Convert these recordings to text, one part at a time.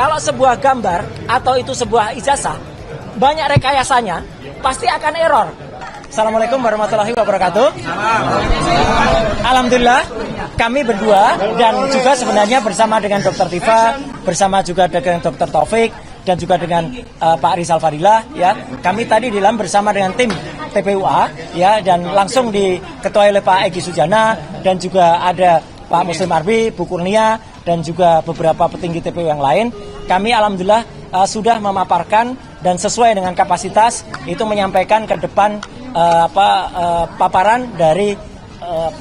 kalau sebuah gambar atau itu sebuah ijazah banyak rekayasanya, pasti akan error. Assalamualaikum warahmatullahi wabarakatuh. Alhamdulillah kami berdua dan juga sebenarnya bersama dengan Dr. Tifa, bersama juga dengan Dr. Taufik dan juga dengan Pak Rizal Fadilah, ya. Kami tadi di dalam bersama dengan tim TPUA, ya, dan langsung diketuai oleh Pak Egy Sujana dan juga ada Pak Muslim Arbi, Bu Kurnia dan juga beberapa petinggi TPU yang lain. Kami alhamdulillah sudah memaparkan dan sesuai dengan kapasitas itu menyampaikan ke depan paparan dari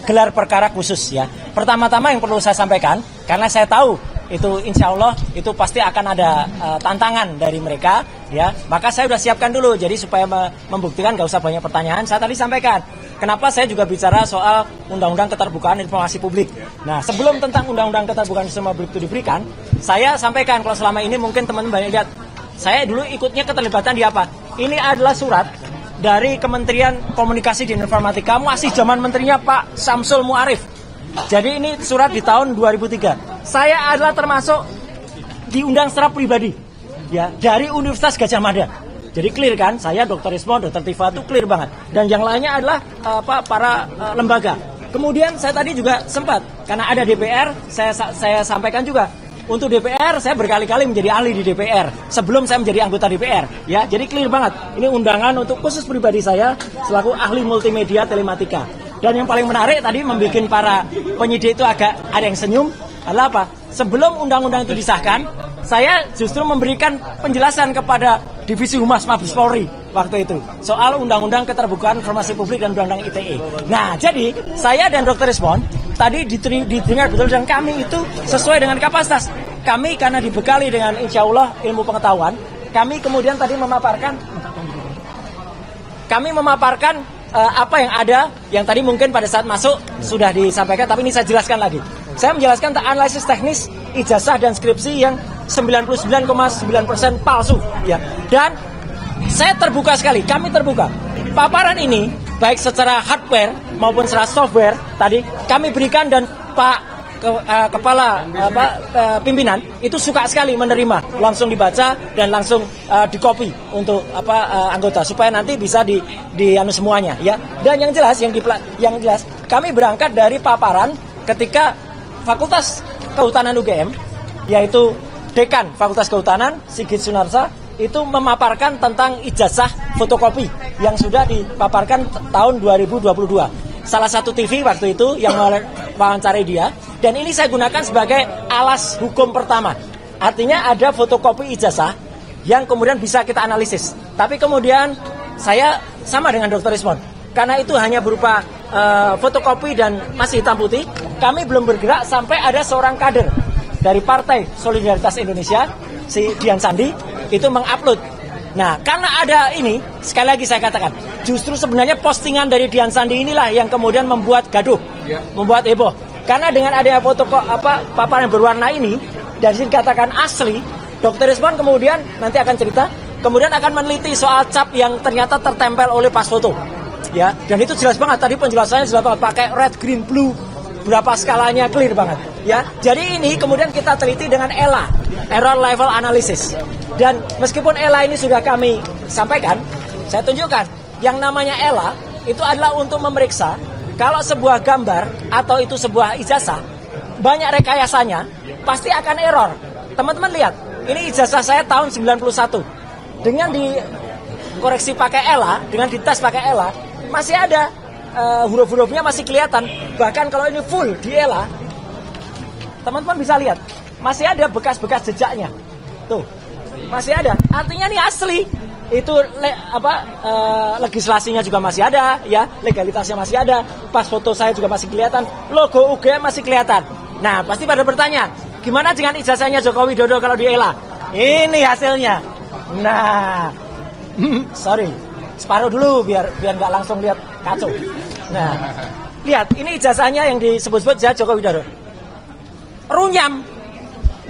gelar perkara khusus, ya. Pertama-tama yang perlu saya sampaikan, karena saya tahu itu insya Allah itu pasti akan ada tantangan dari mereka, ya. Maka saya sudah siapkan dulu, jadi supaya membuktikan gak usah banyak pertanyaan. Saya tadi sampaikan kenapa saya juga bicara soal Undang-Undang Keterbukaan Informasi Publik. Nah, sebelum tentang Undang-Undang Keterbukaan Informasi Publik itu diberikan, saya sampaikan kalau selama ini mungkin teman-teman banyak lihat, saya dulu ikutnya keterlibatan di apa? Ini adalah surat dari Kementerian Komunikasi dan Informatika, masih zaman menterinya Pak Samsul Muarif. Jadi ini surat di tahun 2003. Saya adalah termasuk diundang secara pribadi, ya, dari Universitas Gadjah Mada. Jadi clear kan, saya Dr. Ismon, Dr. Tifa itu clear banget. Dan yang lainnya adalah para lembaga. Kemudian saya tadi juga sempat, karena ada DPR, saya sampaikan juga. Untuk DPR, saya berkali-kali menjadi ahli di DPR sebelum saya menjadi anggota DPR, ya. Jadi clear banget. Ini undangan untuk khusus pribadi saya selaku ahli multimedia telematika. Dan yang paling menarik tadi membuat para penyidik itu agak ada yang senyum adalah apa? Sebelum undang-undang itu disahkan, saya justru memberikan penjelasan kepada Divisi Humas Mabes Polri waktu itu soal Undang-Undang Keterbukaan Informasi Publik dan Undang-Undang ITE. Nah, jadi saya dan Dr. Ismon tadi didengar betul dan kami itu sesuai dengan kapasitas. Kami karena dibekali dengan insya Allah ilmu pengetahuan, kami kemudian tadi memaparkan apa yang ada, yang tadi mungkin pada saat masuk sudah disampaikan, tapi ini saya jelaskan lagi. Saya menjelaskan tentang analisis teknis ijazah dan skripsi yang 99,9% palsu, ya. Dan saya terbuka sekali, kami terbuka. Paparan ini baik secara hardware maupun secara software tadi kami berikan dan Pak Kepala pimpinan itu suka sekali menerima, langsung dibaca dan langsung di-copy untuk anggota supaya nanti bisa di semuanya, ya. Dan yang jelas kami berangkat dari paparan ketika Fakultas Kehutanan UGM, yaitu Dekan Fakultas Kehutanan Sigit Sunarsa itu memaparkan tentang ijazah fotokopi yang sudah dipaparkan tahun 2022. Salah satu TV waktu itu yang mewawancarai dia, dan ini saya gunakan sebagai alas hukum pertama. Artinya ada fotokopi ijazah yang kemudian bisa kita analisis. Tapi kemudian saya sama dengan Dr. Ismon, karena itu hanya berupa fotokopi dan masih hitam putih, kami belum bergerak sampai ada seorang kader dari Partai Solidaritas Indonesia, si Dian Sandi, itu mengupload. Nah, karena ada ini, sekali lagi saya katakan, justru sebenarnya postingan dari Dian Sandi inilah yang kemudian membuat gaduh, membuat heboh. Karena dengan adanya foto paparan yang berwarna ini, dari sini dikatakan asli, Dr. Ismon kemudian nanti akan cerita, kemudian akan meneliti soal cap yang ternyata tertempel oleh pas foto, ya. Dan itu jelas banget, tadi penjelasannya jelas banget, pakai red, green, blue, berapa skalanya clear banget, ya. Jadi ini kemudian kita teliti dengan ELA, Error Level Analysis. Dan meskipun ELA ini sudah kami sampaikan, saya tunjukkan yang namanya ELA itu adalah untuk memeriksa kalau sebuah gambar atau itu sebuah ijazah banyak rekayasanya, pasti akan error. Teman-teman lihat, ini ijazah saya tahun 91. Dengan dikoreksi pakai ELA, dengan dites pakai ELA, masih ada huruf-hurufnya masih kelihatan. Bahkan kalau ini full di ELA, teman-teman bisa lihat, masih ada bekas-bekas jejaknya. Tuh, masih ada. Artinya ini asli. Itu legislasinya juga masih ada, ya, legalitasnya masih ada, pas foto saya juga masih kelihatan, logo UGM masih kelihatan. Nah, pasti pada bertanya, gimana dengan ijazahnya Joko Widodo kalau di ELA? Ini hasilnya. Nah, sorry, separuh dulu biar nggak langsung lihat kacau. Nah, lihat, ini ijazahnya yang disebut-sebut Joko Widodo. Runyam,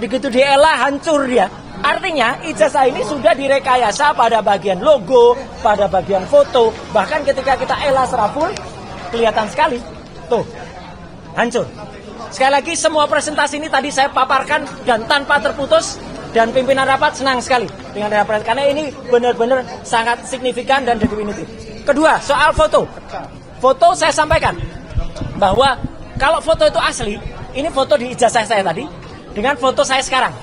begitu di ELA hancur dia. Artinya ijazah ini sudah direkayasa pada bagian logo, pada bagian foto. Bahkan ketika kita ELA secara full, kelihatan sekali. Tuh, hancur. Sekali lagi semua presentasi ini tadi saya paparkan dan tanpa terputus dan pimpinan rapat senang sekali dengan rapat karena ini benar-benar sangat signifikan dan definitif. Kedua, soal foto. Foto saya sampaikan bahwa kalau foto itu asli, ini foto di ijazah saya tadi dengan foto saya sekarang.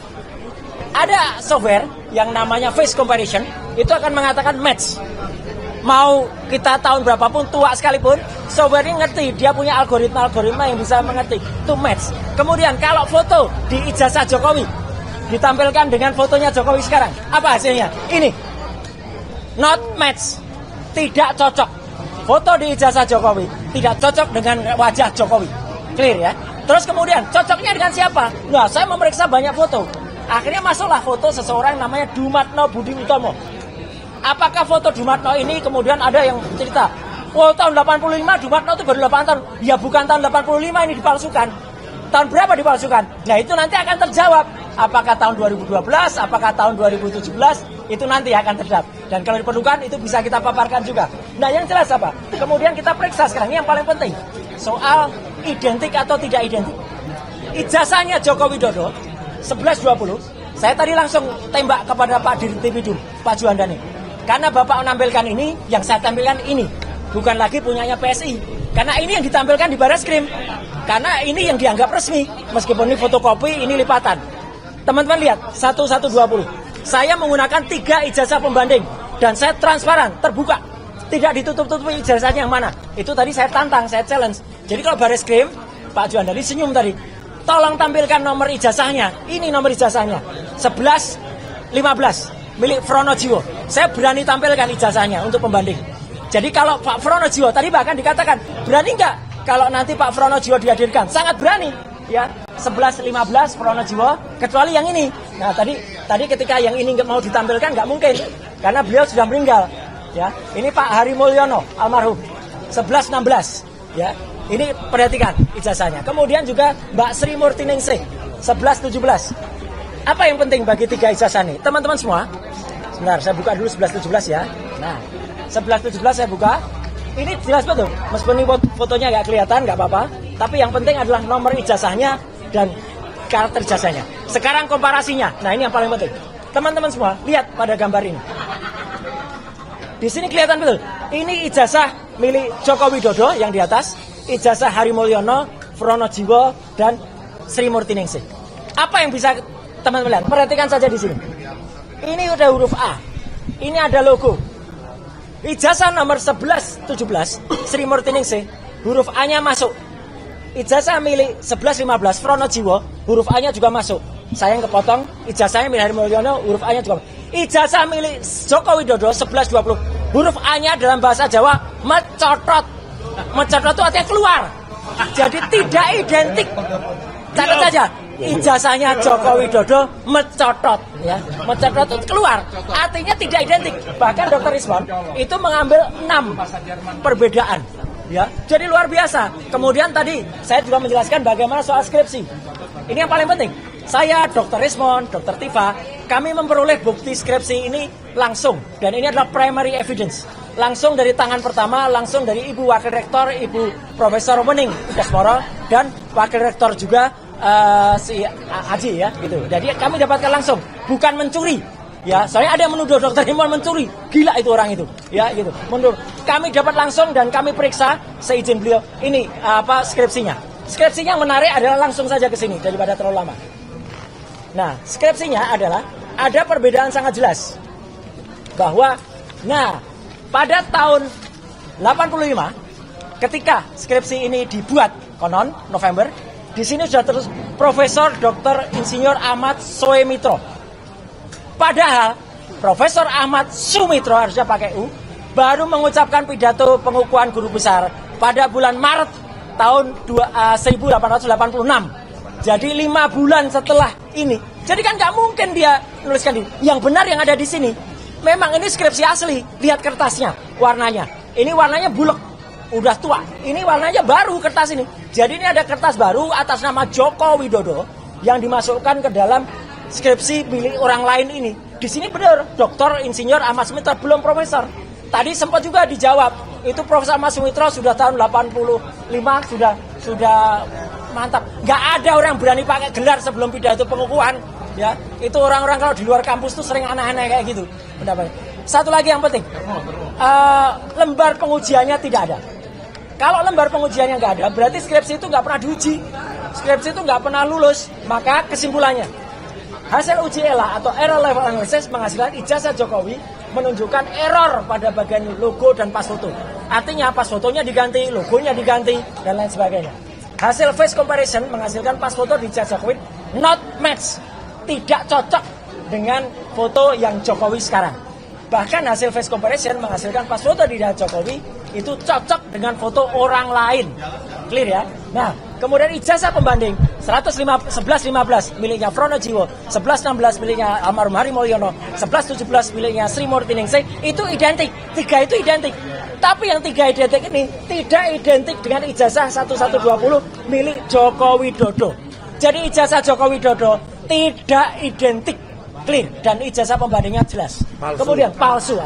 Ada software yang namanya face comparison, itu akan mengatakan match. Mau kita tahun berapapun, tua sekalipun, software ini ngerti, dia punya algoritma yang bisa mengerti, to match. Kemudian kalau foto di ijazah Jokowi ditampilkan dengan fotonya Jokowi sekarang, apa hasilnya? Ini, not match, tidak cocok. Foto di ijazah Jokowi tidak cocok dengan wajah Jokowi, clear ya. Terus kemudian cocoknya dengan siapa? Nah, saya memeriksa banyak foto. Akhirnya masuklah foto seseorang namanya Dumatno Budi Utomo. Apakah foto Dumatno ini kemudian ada yang cerita, oh tahun 85 Dumatno itu baru 8 tahun. Ya bukan tahun 85 ini dipalsukan. Tahun berapa dipalsukan? Nah itu nanti akan terjawab. Apakah tahun 2012, apakah tahun 2017, itu nanti akan terjawab. Dan kalau diperlukan itu bisa kita paparkan juga. Nah yang jelas apa? Kemudian kita periksa sekarang, ini yang paling penting. Soal identik atau tidak identik. Ijazahnya Joko Widodo 1120, saya tadi langsung tembak kepada Pak Dirtipidum, Pak Juandani. Karena Bapak menampilkan ini, yang saya tampilkan ini. Bukan lagi punyanya PSI. Karena ini yang ditampilkan di Barreskrim. Karena ini yang dianggap resmi. Meskipun ini fotokopi, ini lipatan. Teman-teman lihat, 1120. Saya menggunakan 3 ijazah pembanding. Dan saya transparan, terbuka. Tidak ditutup-tutupi ijazahnya yang mana. Itu tadi saya tantang, saya challenge. Jadi kalau Barreskrim, Pak Juandani senyum tadi. Tolong tampilkan nomor ijazahnya. Ini nomor ijazahnya. 1115 milik Fronojiwo. Saya berani tampilkan ijazahnya untuk pembanding. Jadi kalau Pak Fronojiwo tadi bahkan dikatakan, berani nggak kalau nanti Pak Fronojiwo dihadirkan? Sangat berani. Ya, 1115 Fronojiwo, kecuali yang ini. Nah, tadi ketika yang ini nggak mau ditampilkan nggak mungkin karena beliau sudah meninggal. Ya, ini Pak Hari Mulyono almarhum 1116. Ya, ini perhatikan ijazahnya. Kemudian juga Mbak Sri Murtiningsih 1117. Apa yang penting bagi 3 ijazah ini? Teman-teman semua, sebentar saya buka dulu 1117 ya. Nah, 1117 saya buka. Ini jelas betul. Meskipun ini fotonya nggak kelihatan, nggak apa-apa. Tapi yang penting adalah nomor ijazahnya dan karakter ijazahnya. Sekarang komparasinya. Nah, ini yang paling penting. Teman-teman semua, lihat pada gambar ini. Di sini kelihatan betul. Ini ijazah milik Joko Widodo yang di atas, ijazah Hari Mulyono, Fronojiwo, dan Sri Murtiningsih. Apa yang bisa teman-teman lihat? Perhatikan saja di sini. Ini udah huruf A. Ini ada logo. Ijazah nomor 1117 Sri Murtiningsih, huruf A-nya masuk. Ijazah milik 1115 Fronojiwo, huruf A-nya juga masuk. Saya yang kepotong, ijazahnya milik Hari Mulyono, huruf A-nya juga masuk. Ijazah milik Joko Widodo 1120, huruf A-nya dalam bahasa Jawa mencotot. Mencotot itu artinya keluar. Jadi tidak identik. Catat saja. Ijazahnya Joko Widodo mencotot, ya, mencotot itu keluar, artinya tidak identik. Bahkan Dr. Rismon itu mengambil 6 perbedaan, ya, jadi luar biasa. Kemudian tadi saya juga menjelaskan bagaimana soal skripsi. Ini yang paling penting. Saya, Dr. Rismon, Dr. Tifa, kami memperoleh bukti skripsi ini langsung, dan ini adalah primary evidence. Langsung dari tangan pertama, langsung dari Ibu Wakil Rektor, Ibu Profesor Wening Udasmoro, dan Wakil Rektor juga si Aji ya gitu. Jadi kami dapatkan langsung, bukan mencuri. Ya, soalnya ada yang menuduh Dr. Himon mencuri. Gila itu orang itu. Ya, gitu. Menurut kami dapat langsung dan kami periksa seizin beliau. Ini skripsinya. Skripsinya yang menarik adalah langsung saja ke sini daripada terlalu lama. Nah, skripsinya adalah ada perbedaan sangat jelas bahwa pada tahun 85 ketika skripsi ini dibuat konon November, di sini sudah terus Profesor Dr. Insinyur Ahmad Soemitro. Padahal Profesor Ahmad Sumitro, harusnya pakai U, baru mengucapkan pidato pengukuhan guru besar pada bulan Maret tahun 1886. Jadi 5 bulan setelah ini. Jadi kan nggak mungkin dia menuliskan ini. Yang benar yang ada di sini, memang ini skripsi asli. Lihat kertasnya, warnanya. Ini warnanya bulek, udah tua. Ini warnanya baru kertas ini. Jadi ini ada kertas baru atas nama Joko Widodo yang dimasukkan ke dalam skripsi milik orang lain ini. Di sini benar, Dr. Insinyur Ahmad Sumitro, belum profesor. Tadi sempat juga dijawab, itu Profesor Ahmad Sumitro sudah tahun 85, sudah mantap. Nggak ada orang berani pakai gelar sebelum pidato pengukuhan. Ya, itu orang-orang kalau di luar kampus tuh sering aneh-aneh kayak gitu pendapatnya. Satu lagi yang penting, lembar pengujiannya tidak ada. Kalau lembar pengujiannya nggak ada, berarti skripsi itu nggak pernah diuji, skripsi itu nggak pernah lulus. Maka kesimpulannya, hasil uji ELA atau Error Level Analysis menghasilkan ijazah Jokowi menunjukkan error pada bagian logo dan pas foto. Artinya pas fotonya diganti, logonya diganti, dan lain sebagainya. Hasil face comparison menghasilkan pas foto di ijazah Jokowi not match, tidak cocok dengan foto yang Jokowi sekarang. Bahkan hasil face comparison menghasilkan pas foto di ijazah Jokowi itu cocok dengan foto orang lain. Clear ya? Nah, kemudian ijazah pembanding 1115 miliknya Fronojiwo, 1116 miliknya almarhum Hari Mulyono, 1117 miliknya Sri Murti Ningsih, itu identik. Tiga itu identik. Tapi yang tiga identik ini tidak identik dengan ijazah 1120 milik Joko Widodo. Jadi ijazah Joko Widodo tidak identik, clear, dan ijazah pembandingnya jelas. Palsu. Kemudian palsu.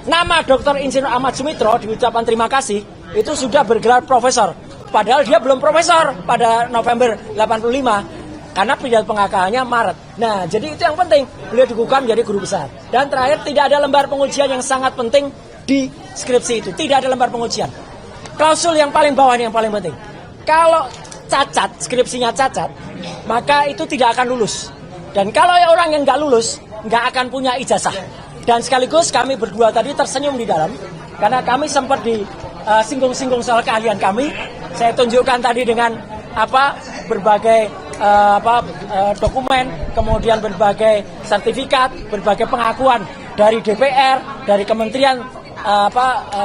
Nama Dr. Insinyur Ahmad Sumitro di ucapan terima kasih itu sudah bergelar profesor. Padahal dia belum profesor pada November 85 karena pidato pengangkatannya Maret. Nah, jadi itu yang penting. Beliau dikukuhkan menjadi guru besar. Dan terakhir, tidak ada lembar pengujian yang sangat penting di skripsi itu. Tidak ada lembar pengujian. Klausul yang paling bawah ini yang paling penting. Kalau cacat, skripsinya cacat, maka itu tidak akan lulus. Dan kalau orang yang nggak lulus, nggak akan punya ijazah. Dan sekaligus kami berdua tadi tersenyum di dalam, karena kami sempat singgung-singgung soal keahlian kami. Saya tunjukkan tadi dengan berbagai dokumen, kemudian berbagai sertifikat, berbagai pengakuan dari DPR, dari Kementerian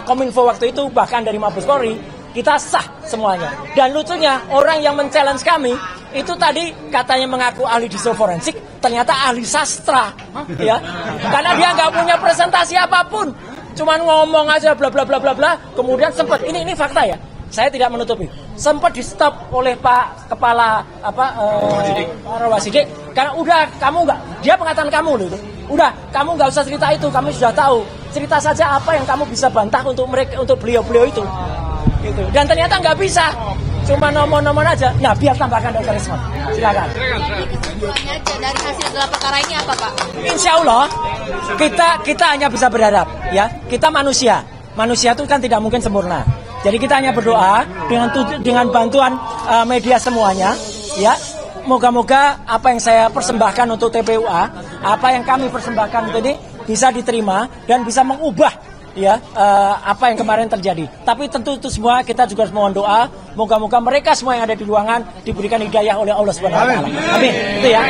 Kominfo waktu itu, bahkan dari Mabes Polri, kita sah semuanya. Dan lucunya, orang yang men-challenge kami itu tadi katanya mengaku ahli digital forensik, ternyata ahli sastra, ya. Karena dia nggak punya presentasi apapun, cuman ngomong aja bla bla bla bla bla. Kemudian sempat ini fakta ya, saya tidak menutupi, sempat di stop oleh Pak Kepala Rawasidik, karena udah kamu nggak, dia pengatakan kamu loh itu, udah kamu nggak usah cerita itu, kami sudah tahu, cerita saja apa yang kamu bisa bantah untuk mereka, untuk beliau-beliau itu. Gitu. Dan ternyata nggak bisa, cuma nomor-nomor aja. Nah, biar tambahkan Dr. Rismon, silakan. Jadi kesimpulannya dari hasil gelar perkara ini apa, Pak? Insya Allah kita hanya bisa berharap, ya. Kita manusia itu kan tidak mungkin sempurna. Jadi kita hanya berdoa dengan bantuan media semuanya, ya. Moga-moga apa yang saya persembahkan untuk TPUA, apa yang kami persembahkan untuk ini bisa diterima dan bisa mengubah, ya, apa yang kemarin terjadi. Tapi tentu itu semua kita juga harus mohon doa, moga-moga mereka semua yang ada di ruangan diberikan hidayah oleh Allah Subhanahu wa taala. Amin. Itu ya.